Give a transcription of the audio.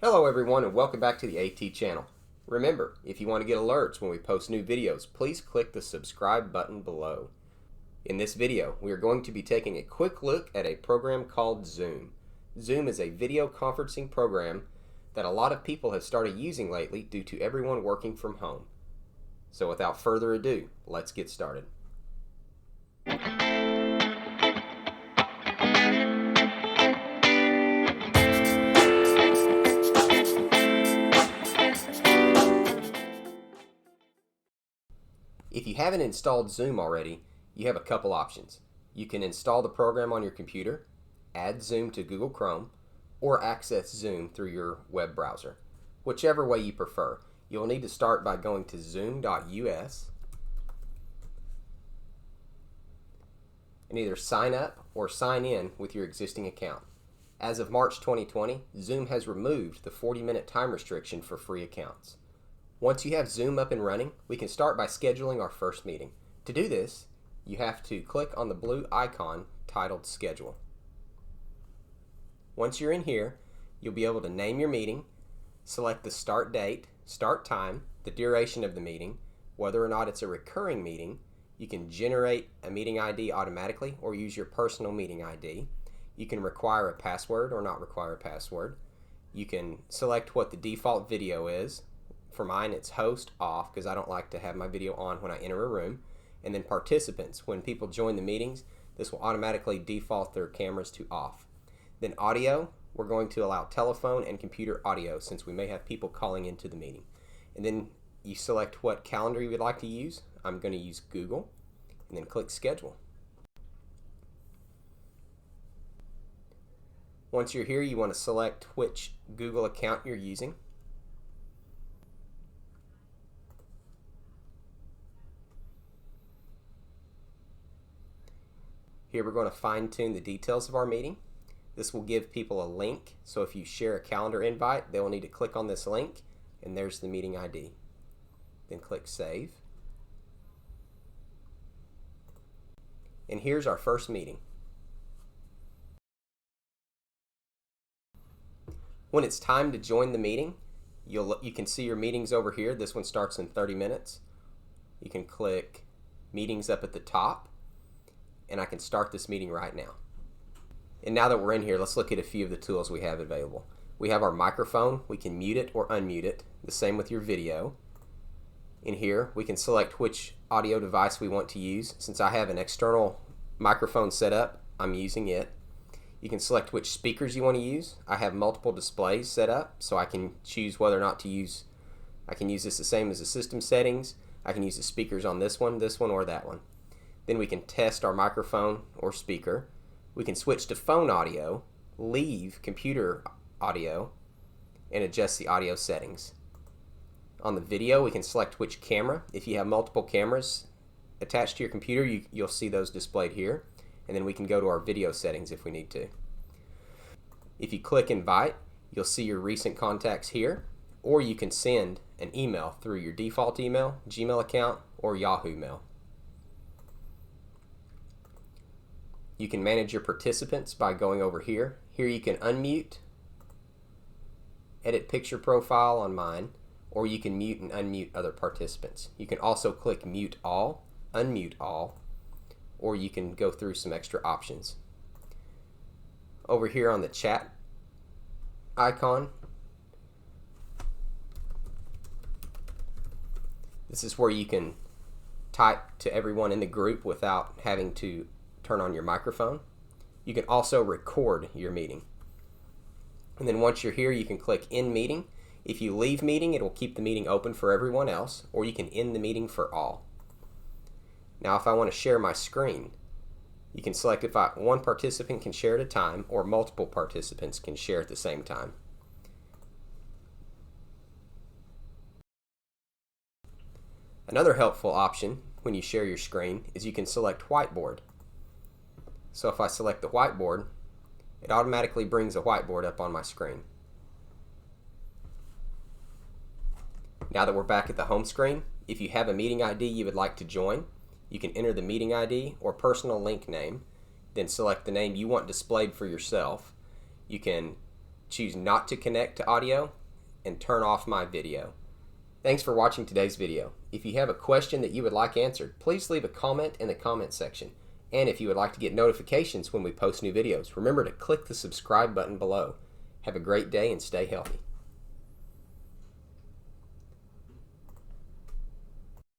Hello everyone and welcome back to the AT channel. Remember, if you want to get alerts when we post new videos, please click the subscribe button below. In this video, we are going to be taking a quick look at a program called Zoom. Zoom is a video conferencing program that a lot of people have started using lately due to everyone working from home. So without further ado, let's get started. If you haven't installed Zoom already, you have a couple options. You can install the program on your computer, add Zoom to Google Chrome, or access Zoom through your web browser. Whichever way you prefer. You'll need to start by going to zoom.us and either sign up or sign in with your existing account. As of March 2020, Zoom has removed the 40-minute time restriction for free accounts. Once you have Zoom up and running, we can start by scheduling our first meeting. To do this, you have to click on the blue icon titled Schedule. Once you're in here, you'll be able to name your meeting, select the start date, start time, the duration of the meeting, whether or not it's a recurring meeting. You can generate a meeting ID automatically or use your personal meeting ID. You can require a password or not require a password. You can select what the default video is. For mine, it's host off because I don't like to have my video on when I enter a room. And then participants. When people join the meetings, this will automatically default their cameras to off. Then audio, we're going to allow telephone and computer audio since we may have people calling into the meeting. And then you select what calendar you would like to use. I'm going to use Google, and then click Schedule. Once you're here, you want to select which Google account you're using. Here we're going to fine-tune the details of our meeting. This will give people a link, so if you share a calendar invite, they will need to click on this link, and there's the meeting ID. Then click Save. And here's our first meeting. When it's time to join the meeting, you can see your meetings over here. This one starts in 30 minutes. You can click Meetings up at the top, and I can start this meeting right now. And now that we're in here, let's look at a few of the tools we have available. We have our microphone. We can mute it or unmute it. The same with your video. In here, we can select which audio device we want to use. Since I have an external microphone set up, I'm using it. You can select which speakers you want to use. I have multiple displays set up, so I can choose whether or not to use. I can use this the same as the system settings. I can use the speakers on this one, or that one. Then we can test our microphone or speaker. We can switch to phone audio, leave computer audio, and adjust the audio settings. On the video, we can select which camera. If you have multiple cameras attached to your computer, you'll see those displayed here. And then we can go to our video settings if we need to. If you click Invite, you'll see your recent contacts here, or you can send an email through your default email, Gmail account, or Yahoo Mail. You can manage your participants by going over here. Here you can unmute, edit picture profile on mine, or you can mute and unmute other participants. You can also click Mute All, Unmute All, or you can go through some extra options. Over here on the chat icon, this is where you can type to everyone in the group without having to turn on your microphone. You can also record your meeting. And then once you're here, you can click End Meeting. If you leave meeting, it will keep the meeting open for everyone else, or you can end the meeting for all. Now if I want to share my screen, you can select if one participant can share at a time or multiple participants can share at the same time. Another helpful option when you share your screen is you can select Whiteboard. So if I select the whiteboard, it automatically brings a whiteboard up on my screen. Now that we're back at the home screen, if you have a meeting ID you would like to join, you can enter the meeting ID or personal link name, then select the name you want displayed for yourself. You can choose not to connect to audio, and turn off my video. Thanks for watching today's video. If you have a question that you would like answered, please leave a comment in the comment section. And if you would like to get notifications when we post new videos, remember to click the subscribe button below. Have a great day and stay healthy.